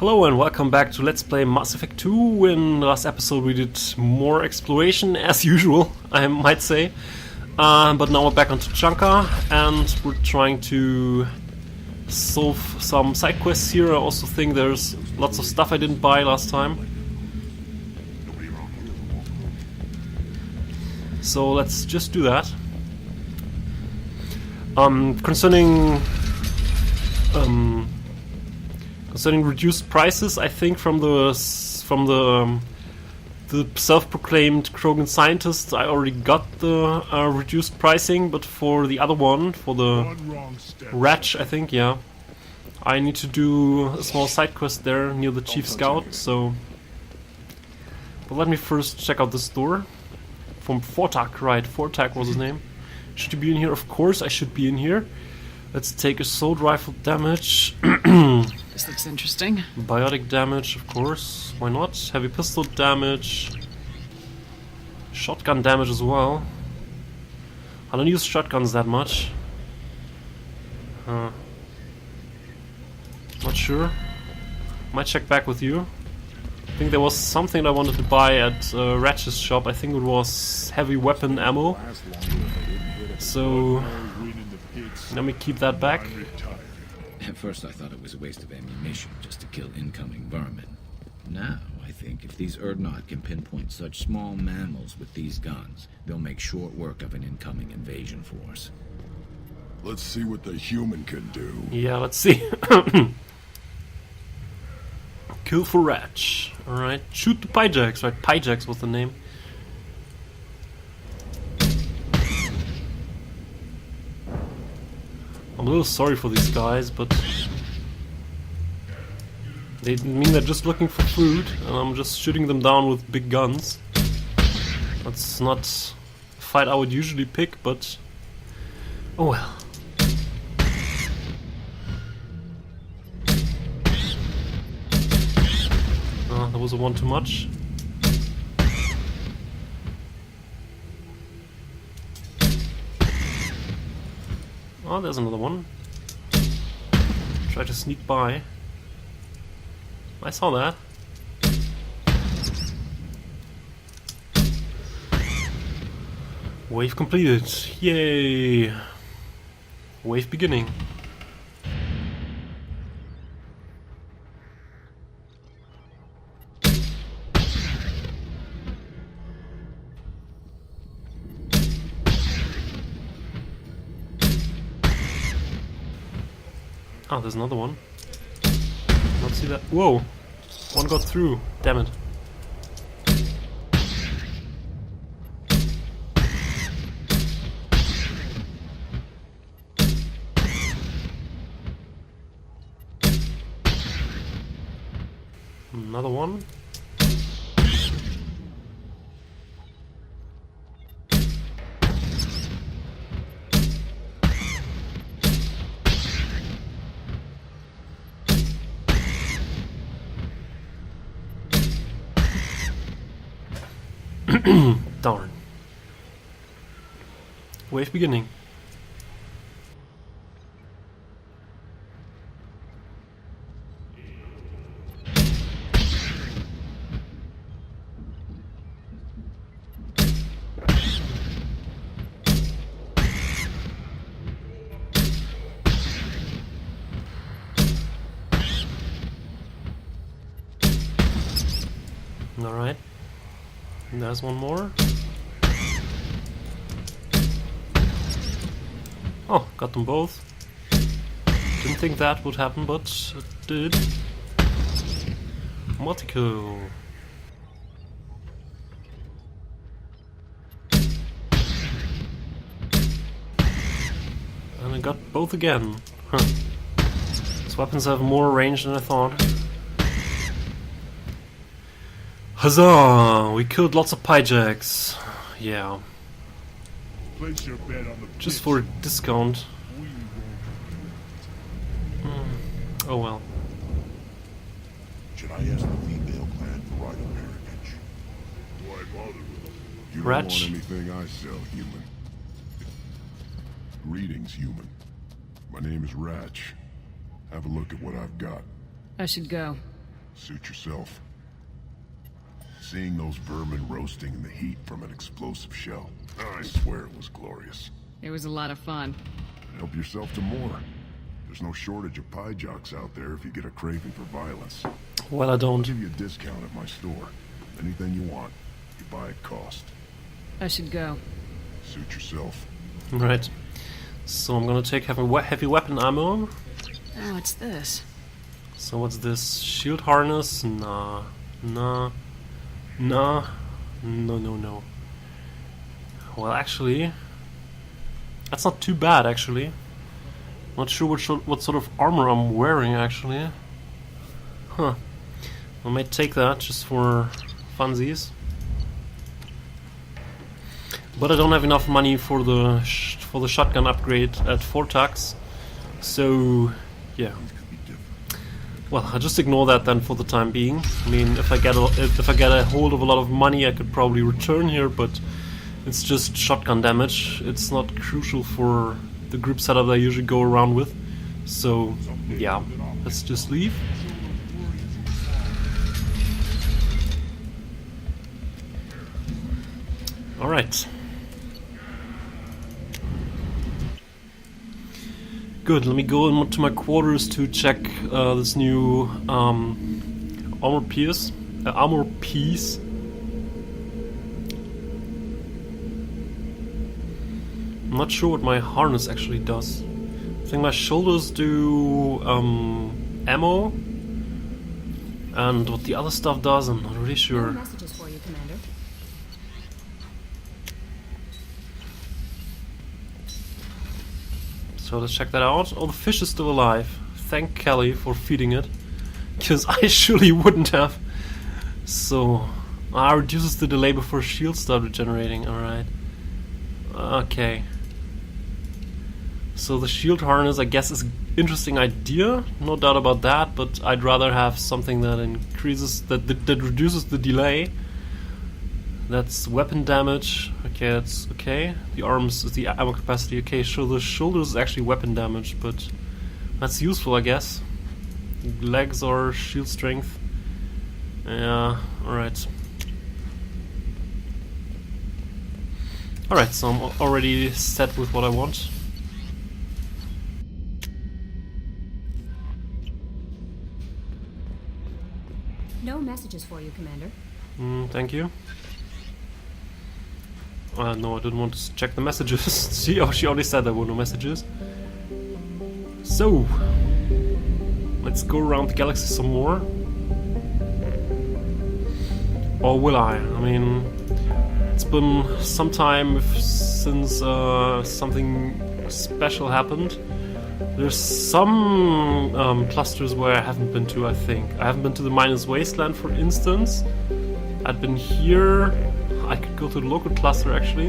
Hello and welcome back to Let's Play Mass Effect 2. In the last episode we did more exploration, as usual, I might say. But now we're back on Tuchanka and we're trying to solve some side quests here. I also think there's lots of stuff I didn't buy last time. So let's just do that. Concerning reduced prices, I think from the self-proclaimed Krogan scientists, I already got the reduced pricing, but for the other one, for the Ratch, I think, yeah, I need to do a small side quest there near the Chief Scout. So, but let me first check out this door from Fortak. Right, Fortak was his name. Should you be in here? Of course, I should be in here. Let's take assault rifle damage. This looks interesting. Biotic damage, of course. Why not? Heavy pistol damage. Shotgun damage as well. I don't use shotguns that much. Not sure. Might check back with you. I think there was something I wanted to buy at Ratch's shop. I think it was heavy weapon ammo. So let me keep that back. At first I thought it was a waste of ammunition just to kill incoming vermin. Now I think if these Urdnot can pinpoint such small mammals with these guns, they'll make short work of an incoming invasion force. Let's see what the human can do. Yeah, let's see. Kill for Ratch. Alright, shoot the pyjaks. Right, pyjaks was the name. I'm a little sorry for these guys, but they mean they're just looking for food, and I'm just shooting them down with big guns. That's not a fight I would usually pick, but oh well. That was a one too much. Oh, there's another one. Try to sneak by. I saw that. Wave completed. Yay! Wave beginning. Oh, there's another one. Not see that. Whoa! One got through. Damn it. Another one. Darn. Wave beginning. Alright. And there's one more. Oh, got them both. Didn't think that would happen, but it did. Multi-kill. And I got both again. Huh. These weapons have more range than I thought. Huzzah! We killed lots of pyjaks. Yeah. Just for a discount. Oh well. Should I ask the female clan for right of parentage? Why bother with them? You don't want anything I sell, human. Greetings, human. My name is Ratch. Have a look at what I've got. I should go. Suit yourself. Seeing those vermin roasting in the heat from an explosive shell, I swear it was glorious. It was a lot of fun. Help yourself to more. There's no shortage of pyjaks out there if you get a craving for violence. Well, I I'll don't. give you a discount at my store. Anything you want, you buy at cost. I should go. Suit yourself. Right. So I'm gonna take heavy weapon ammo. Oh, what's this? So what's this? Shield harness? Nah. Nah. Nah. No, no, no. Well, actually, that's not too bad, actually. Not sure what sort of armor I'm wearing, actually. Huh. I might take that just for funsies. But I don't have enough money for the shotgun upgrade at Tuchanka, so yeah. Well, I'll just ignore that then for the time being. I mean, if I get a hold of a lot of money, I could probably return here, but it's just shotgun damage. It's not crucial for the group setup that I usually go around with. So yeah, let's just leave. All right. Good, let me go into my quarters to check this new armor piece. I'm not sure what my harness actually does. I think my shoulders do ammo, and what the other stuff does, I'm not really sure. Messages for you, Commander. So let's check that out. Oh, the fish is still alive. Thank Kelly for feeding it, because I surely wouldn't have. So, reduces the delay before shields start regenerating. Alright. Okay. So the shield harness, I guess, is an interesting idea. No doubt about that, but I'd rather have something that increases, that reduces the delay. That's weapon damage. Okay, that's okay. The arms is the ammo capacity. Okay, so the shoulders is actually weapon damage, but that's useful, I guess. Legs are shield strength. Yeah, alright. Alright, so I'm already set with what I want. No messages for you, Commander. Thank you. No, I didn't want to check the messages. See, oh, she already said there were no messages. So, let's go around the galaxy some more. Or will I? I mean, it's been some time since something special happened. There's some clusters where I haven't been to, I think. I haven't been to the Minus Wasteland, for instance. I've been here. I could go to the local cluster, actually.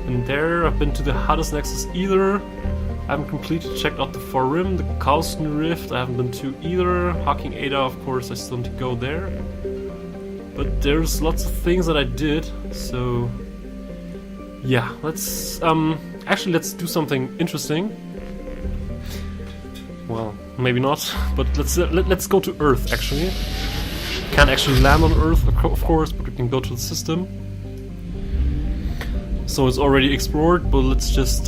And there, I've been to the Hades Nexus either. I haven't completely checked out the Far Rim, the Carlson Rift, I haven't been to either. Hawking Ada, of course, I still need to go there. But there's lots of things that I did, so... yeah, let's... actually, let's do something interesting. Well, maybe not, but let's go to Earth, actually. Can't actually land on Earth, of course, but we can go to the system. So it's already explored, but let's just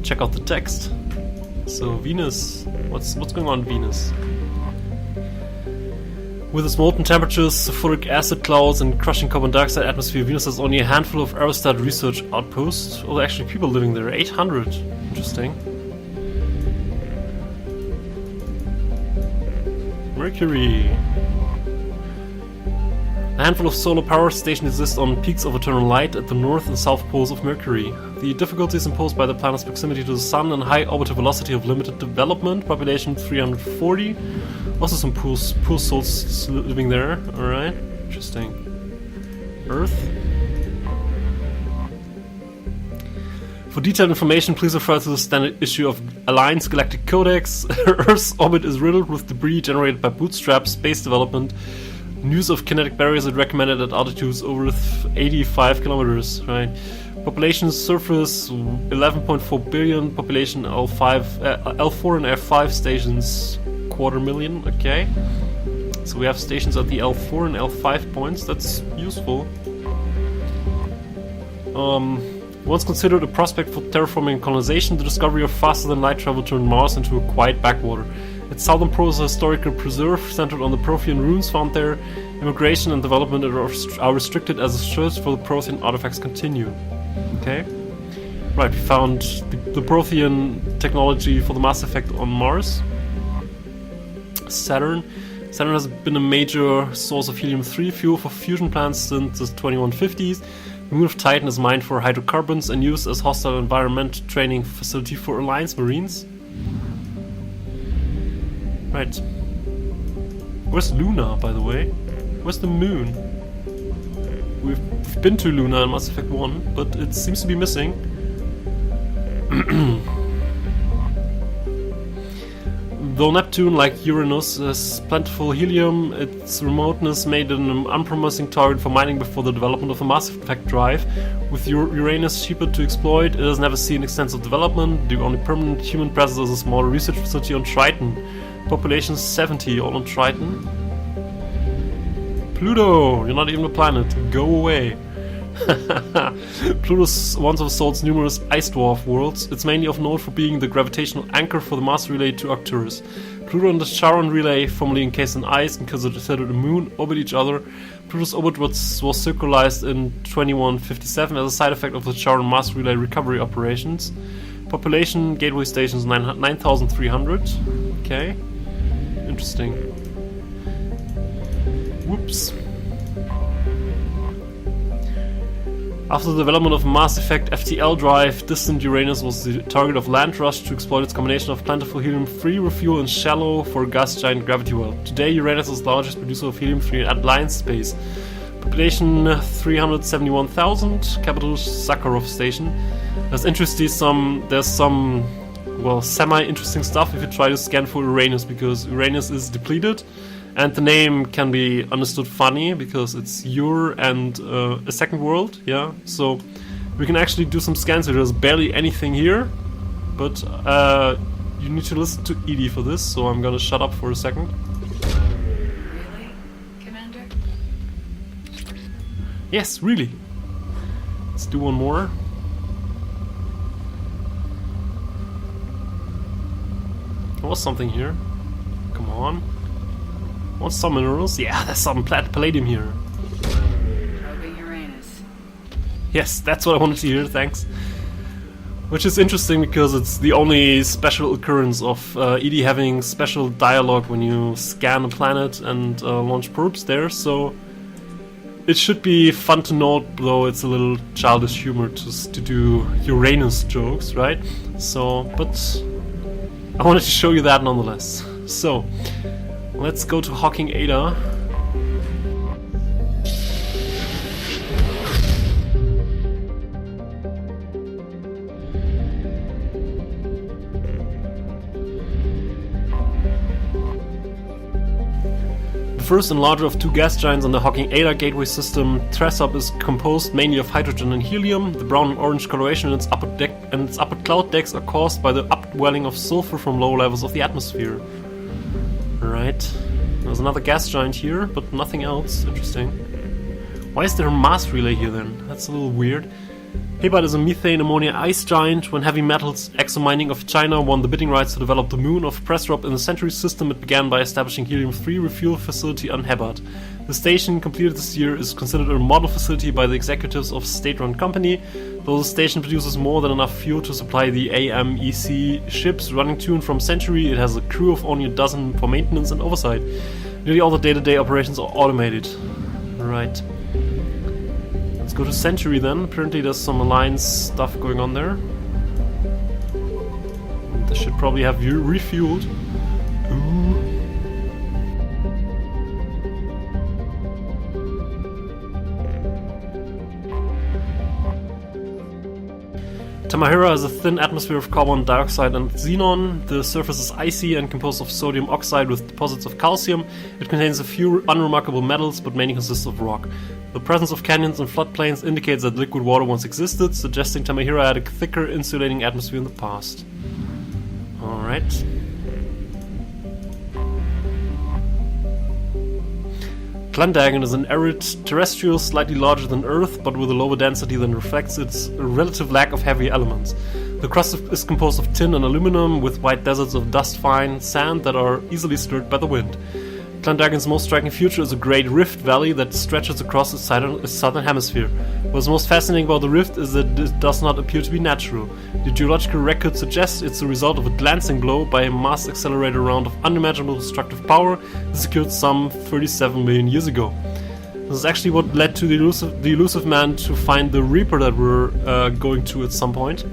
check out the text. So Venus, what's going on Venus? With its molten temperatures, sulfuric acid clouds, and crushing carbon dioxide atmosphere, Venus has only a handful of aerostat research outposts. Oh, there are actually people living there. 800. Interesting. Mercury. A handful of solar power stations exist on peaks of eternal light at the north and south poles of Mercury. The difficulties imposed by the planet's proximity to the Sun and high orbital velocity of limited development, population 340. Also some poor souls living there. Alright, interesting. Earth. For detailed information, please refer to the standard issue of Alliance Galactic Codex. Earth's orbit is riddled with debris generated by bootstrap space development. News of kinetic barriers are recommended at altitudes over 85 kilometers, right? Population surface 11.4 billion, population L4 and F5 stations 250,000, okay. So we have stations at the L4 and L5 points. That's useful. Once considered a prospect for terraforming and colonization, the discovery of faster-than-light travel turned Mars into a quiet backwater. Its southern pole is a historical preserve centered on the Prothean ruins found there. Immigration and development are restricted as the search for the Prothean artifacts continue. Okay. Right, we found the Prothean technology for the Mass Effect on Mars. Saturn. Saturn has been a major source of helium-3 fuel for fusion plants since the 2150s. The moon of Titan is mined for hydrocarbons and used as hostile environment training facility for Alliance Marines. Right. Where's Luna, by the way? Where's the moon? We've been to Luna in Mass Effect 1, but it seems to be missing. Though Neptune, like Uranus, has plentiful helium, its remoteness made it an unpromising target for mining before the development of the Mass Effect drive. With Uranus cheaper to exploit, it has never seen extensive development. The only permanent human presence is a small research facility on Triton. Population 70, all on Triton. Pluto, you're not even a planet. Go away. Pluto is one of the Sol's numerous ice dwarf worlds. It's mainly of note for being the gravitational anchor for the mass relay to Arcturus. Pluto and the Charon relay, formerly encased in ice and considered a moon, orbit each other. Pluto's orbit was circularized in 2157 as a side effect of the Charon mass relay recovery operations. Population, gateway stations 9,300. Okay. Interesting. Whoops. After the development of Mass Effect FTL drive, distant Uranus was the target of land rush to exploit its combination of plentiful helium-3 refuel and shallow for gas giant gravity well. Today, Uranus is the largest producer of helium-3 at Alliance space. Population 371,000. Capital Sakharov Station. There's some semi-interesting stuff if you try to scan for Uranus, because Uranus is depleted. And the name can be understood funny because it's Ur and a second world, yeah. So we can actually do some scans here. There's barely anything here, but you need to listen to Edie for this. So I'm gonna shut up for a second. Really, Commander? Yes, really. Let's do one more. There was something here. Come on. Want some minerals? Yeah, there's some palladium here. Probing Uranus. Yes, that's what I wanted to hear, thanks. Which is interesting because it's the only special occurrence of Edie having special dialogue when you scan a planet and launch probes there, so it should be fun to note, though it's a little childish humor to do Uranus jokes, right? So, but I wanted to show you that nonetheless. So, let's go to Hawking Ada. The first and larger of two gas giants on the Hawking Ada gateway system, Tresop is composed mainly of hydrogen and helium. The brown and orange coloration in its upper cloud decks are caused by the upwelling of sulfur from low levels of the atmosphere. Right. There's another gas giant here, but nothing else. Interesting. Why is there a mass relay here then? That's a little weird. Hebat is a methane ammonia ice giant. When Heavy Metals Exomining of China won the bidding rights to develop the moon of Presrop in the Century system, it began by establishing helium-3 refuel facility on Hebat. The station, completed this year, is considered a model facility by the executives of state-run company. Though the station produces more than enough fuel to supply the AMEC ships running to and from Century, it has a crew of only a dozen for maintenance and oversight. Nearly all the day-to-day operations are automated. Right. Let's go to Century then. Apparently there's some Alliance stuff going on there. They should probably have refueled. Ooh. Tamahira has a thin atmosphere of carbon dioxide and xenon. The surface is icy and composed of sodium oxide with deposits of calcium. It contains a few unremarkable metals, but mainly consists of rock. The presence of canyons and floodplains indicates that liquid water once existed, suggesting Tamahira had a thicker insulating atmosphere in the past. Alright. Clandagon is an arid terrestrial, slightly larger than Earth, but with a lower density than reflects its relative lack of heavy elements. The crust is composed of tin and aluminum, with wide deserts of dust-fine sand that are easily stirred by the wind. Clandagon's most striking feature is a great rift valley that stretches across its southern hemisphere. What's most fascinating about the rift is that it does not appear to be natural. The geological record suggests it's the result of a glancing blow by a mass accelerator round of unimaginable destructive power that occurred some 37 million years ago. This is actually what led to the elusive man to find the Reaper that we're going to at some point.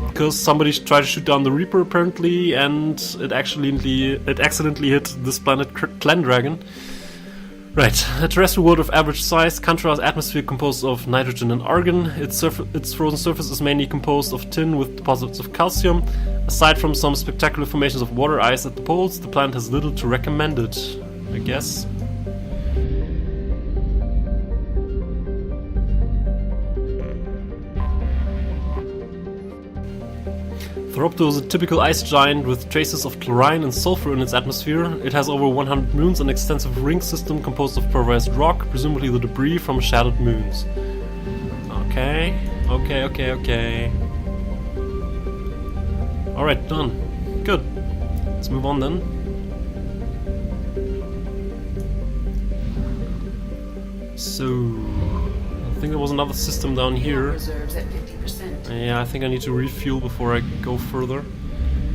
Because somebody tried to shoot down the Reaper apparently, and it accidentally hit this planet Clandagon. Right, a terrestrial world of average size, contrast atmosphere composed of nitrogen and argon. Its frozen surface is mainly composed of tin with deposits of calcium. Aside from some spectacular formations of water ice at the poles, the planet has little to recommend it, I guess. Theropto is a typical ice giant with traces of chlorine and sulfur in its atmosphere. It has over 100 moons and an extensive ring system composed of pulverized rock, presumably the debris from shattered moons. Okay. Alright, done. Good. Let's move on then. So, I think there was another system down here. Reserves at 50%. Yeah, I think I need to refuel before I go further,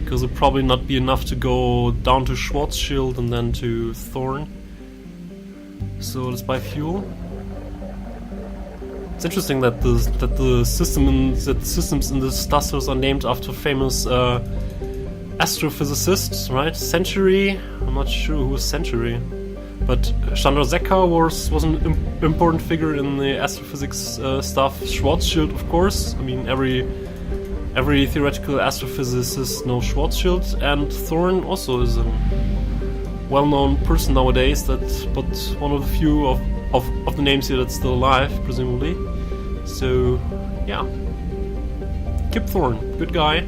because it'll probably not be enough to go down to Schwarzschild and then to Thorn. So let's buy fuel. It's interesting that the systems in the clusters are named after famous astrophysicists, right? Century. I'm not sure who was Century. But Chandrasekhar was an important figure in the astrophysics stuff. Schwarzschild, of course. I mean, every theoretical astrophysicist knows Schwarzschild, and Thorn also is a well-known person nowadays. But one of the few of the names here that's still alive, presumably. So, yeah. Kip Thorn, good guy.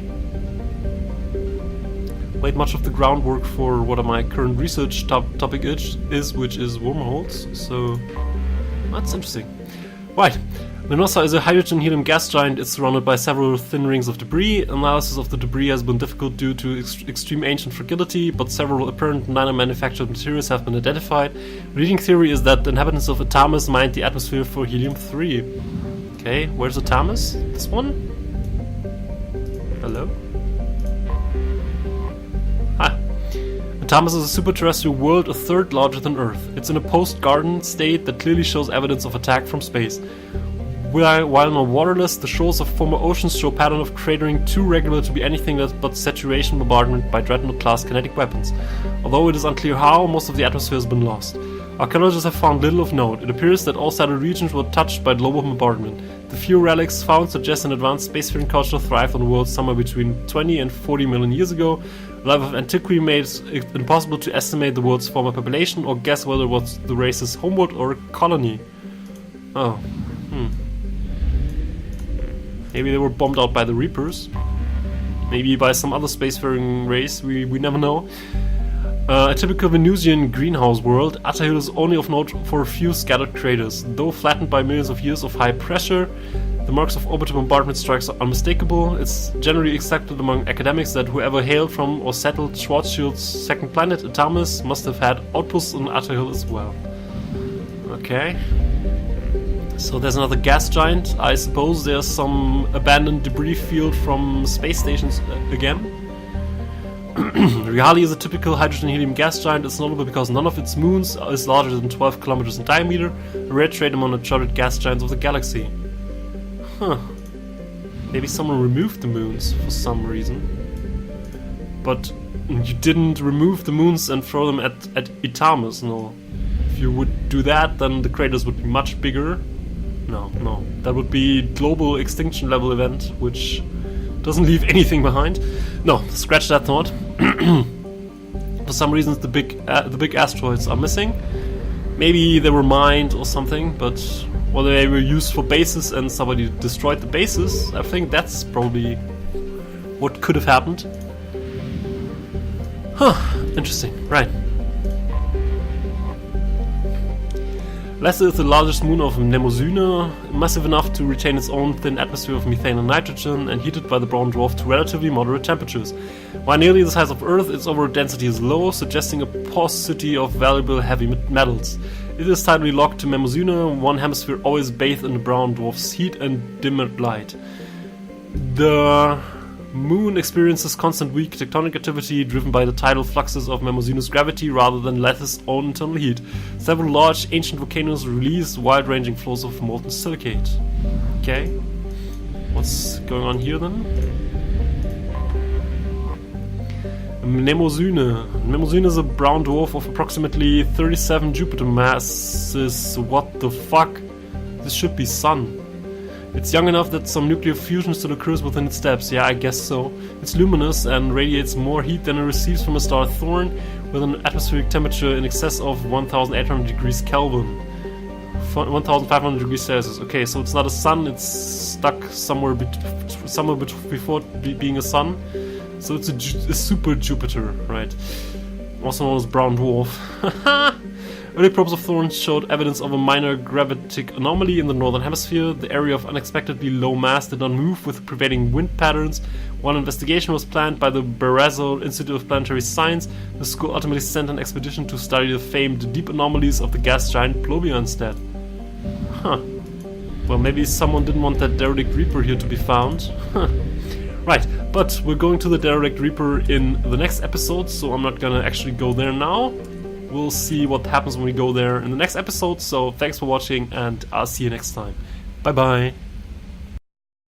Laid much of the groundwork for what my current research topic is, which is wormholes, so that's interesting. Right, Menossa is a hydrogen-helium gas giant. It's surrounded by several thin rings of debris. Analysis of the debris has been difficult due to extreme ancient fragility, but several apparent nano-manufactured materials have been identified. Leading theory is that the inhabitants of Atamis mined the atmosphere for helium-3. Okay, where's Atamis? This one? Hello? Atamis is a super-terrestrial world a third larger than Earth. It's in a post-garden state that clearly shows evidence of attack from space. While not waterless, the shores of former oceans show a pattern of cratering too regular to be anything but saturation bombardment by dreadnought-class kinetic weapons. Although it is unclear how, most of the atmosphere has been lost. Archaeologists have found little of note. It appears that all settled regions were touched by global bombardment. The few relics found suggest an advanced spacefaring culture thrived on the world somewhere between 20 and 40 million years ago. The life of antiquity made it impossible to estimate the world's former population or guess whether it was the race's homeworld or a colony. Oh. Maybe they were bombed out by the Reapers. Maybe by some other spacefaring race, we never know. A typical Venusian greenhouse world, Atahill is only of note for a few scattered craters. Though flattened by millions of years of high pressure, the marks of orbital bombardment strikes are unmistakable. It's generally accepted among academics that whoever hailed from or settled Schwarzschild's second planet, Atamis, must have had outposts on Atahill as well. Okay. So there's another gas giant. I suppose there's some abandoned debris field from space stations again. Riali is a typical hydrogen-helium gas giant. It's notable because none of its moons is larger than 12 kilometers in diameter, a rare trait among the charted gas giants of the galaxy. Huh. Maybe someone removed the moons for some reason. But you didn't remove the moons and throw them at Itamus, no. If you would do that, then the craters would be much bigger. No. That would be global extinction level event, which doesn't leave anything behind. No, scratch that thought. For some reasons, the big asteroids are missing. Maybe they were mined or something, but whether they were used for bases and somebody destroyed the bases, I think that's probably what could have happened. Huh, interesting, right. Lesser is the largest moon of Mnemosyne, massive enough to retain its own thin atmosphere of methane and nitrogen, and heated by the brown dwarf to relatively moderate temperatures. While nearly the size of Earth, its overall density is low, suggesting a paucity of valuable heavy metals. It is tidally locked to Mnemosyne, one hemisphere always bathed in the brown dwarf's heat and dimmed light. The moon experiences constant weak tectonic activity driven by the tidal fluxes of Mnemosyne's gravity rather than Leth's own internal heat. Several large ancient volcanoes release wide-ranging flows of molten silicate. Okay. What's going on here then? Mnemosyne. Mnemosyne is a brown dwarf of approximately 37 Jupiter masses. What the fuck? This should be Sun. It's young enough that some nuclear fusion still occurs within its depths. Yeah, I guess so. It's luminous and radiates more heat than it receives from a star Thorn, with an atmospheric temperature in excess of 1,800 degrees Kelvin. 1,500 degrees Celsius. Okay, so it's not a sun, it's stuck somewhere before being a sun. So it's a super Jupiter, right? Also known as brown dwarf. Early probes of Thorn showed evidence of a minor gravitic anomaly in the northern hemisphere. The area of unexpectedly low mass did not move with prevailing wind patterns. While an investigation was planned by the Barrazo Institute of Planetary Science, the school ultimately sent an expedition to study the famed deep anomalies of the gas giant Plobia instead. Huh. Well, maybe someone didn't want that Derelict Reaper here to be found. Right, but we're going to the Derelict Reaper in the next episode, so I'm not gonna actually go there now. We'll see what happens when we go there in the next episode, so thanks for watching and I'll see you next time. Bye bye.